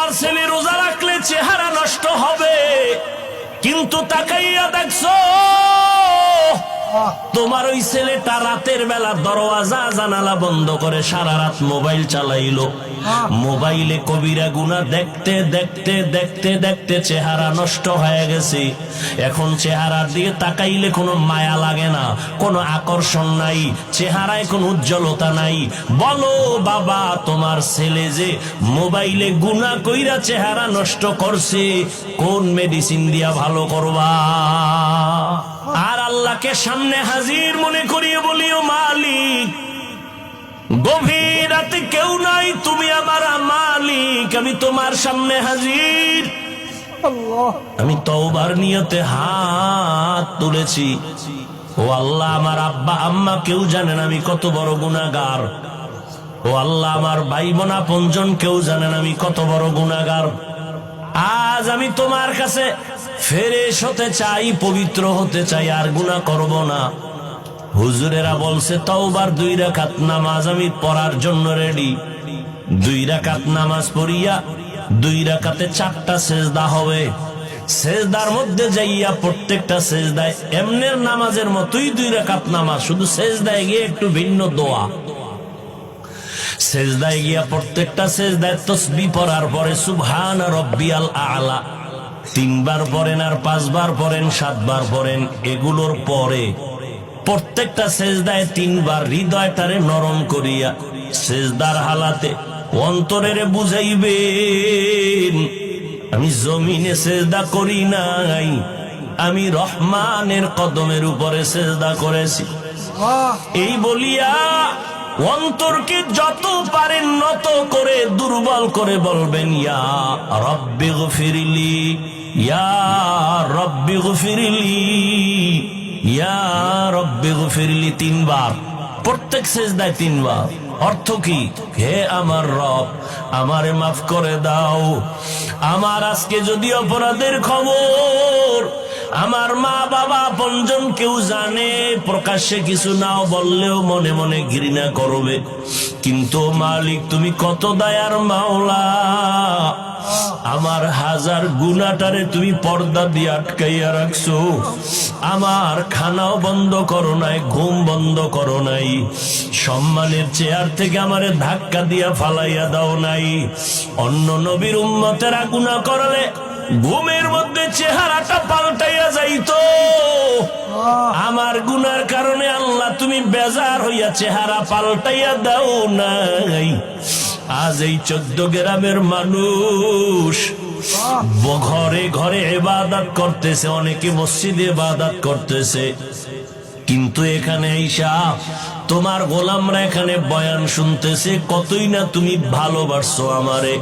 তোমার ছেলে রোজা রাখলে চেহারা নষ্ট হবে, কিন্তু তাকাইয়া দেখছো তোমার ওই ছেলেটা রাতের বেলা দরওয়াজা জানালা বন্ধ করে সারা রাত মোবাইল চালাইলো। মোবাইলে কবিরা গুনাহ দেখতে দেখতে দেখতে দেখতে চেহারা নষ্ট হয়ে গেছে। এখন চেহারার দিকে তাকাইলে কোনো মায়া লাগে না, কোনো আকর্ষণ নাই, চেহারায় কোনো উজ্জ্বলতা নাই। বলো বাবা, তোমার ছেলে যে মোবাইলে গুনাহ কইরা চেহারা নষ্ট করছে, কোন মেডিসিন দিয়া ভালো করবা? আর আল্লাহকে সামনে হাজির মনে করিয়ে বলিও, মালিক গভীর রাতে কেউ নাই, তুমি আমার মালিক, আমি তোমার সামনে হাজির। আমি তওবার নিয়তে হাত তুলেছি। ও আল্লাহ, আমার আব্বা আম্মা কেউ জানেন আমি কত বড় গুনাহগার। ও আল্লাহ, আমার ভাই বোন আপনজন কেউ জানেন আমি কত বড় গুনাহগার। আজ আমি তোমার কাছে ফেরেশ হতে চাই, পবিত্র হতে চাই, আর গুনাহ করব না। হুজুরেরা বলছে তওবার 2 রাকাত নামাজ আমি পড়ার জন্য রেডি। 2 রাকাত নামাজ পড়িয়া 2 রাকাতে 4টা সেজদা হবে। সেজদার মধ্যে যাইয়া প্রত্যেকটা সেজদায় এমনের নামাজের মতোই 2 রাকাত নামাজ, শুধু সেজদায় গিয়ে একটু ভিন্ন দোয়া। সেজদায় গিয়া প্রত্যেকটা সেজদায় তাসবিহ পড়ার পরে সুবহান রাব্বিয়াল আ'লা 3 বার পড়েন, আর 5 বার পড়েন, 7 বার পড়েন। এগুলোর পরে প্রত্যেকটা সেজদায় 3 বার হৃদয়টারে নরম করিয়া সেজদার হালাতে অন্তরের বুঝাইবেন, আমি জমিনে সেজদা করি নাই, আমি রহমানের কদমের উপরে সেজদা করেছি। এই বলিয়া অন্তরকে যত পারেন নত করে দুর্বল করে বলবেন, ইয়া রব্বি গফিরলি, ইয়া রব্বি গফিরলি, ইয়া রব্বি গফিরলি 3 বার, প্রত্যেক সেজদায় 3 বার। অর্থ কি? হে আমার রব, আমারে মাফ করে দাও। আমার আজকে যদি অপরাধের খবর আমার মা বাবা আপনজন কেউ জানে, প্রকাশ্যে কিছু নাও বললেও মনে মনে ঘৃণা করবে, কিন্তু মালিক তুমি কত দয়ার মাওলা, আমার হাজার গুনাহটারে তুমি পর্দা দিয়ে আটকাইয়া রাখছো। আমার খানাও বন্ধ করো নাই, ঘুম বন্ধ করো নাই, সম্মানের চেয়ার থেকে আমারে ধাক্কা দিয়া ফালাইয়া দাও নাই। অন্য নবীর উম্মতেরা গুনাহ করলে ঘুমের মধ্যে চেহারাটা পাল্টাইয়া যাইতো, আমার গুনার কারণে আল্লাহ তুমি বেজার হইয়া চেহারা পাল্টাইয়া দাও নাই। আজ এই 14 গ্রামের মানুষ ঘরে ঘরে ইবাদত করতেছে, অনেকে মসজিদে ইবাদত করতেছে, কিন্তু এখানে আইসা তোমার গোলামরা এখানে বয়ান শুনতেছে, কতই না তুমি ভালোবাসছো আমারে।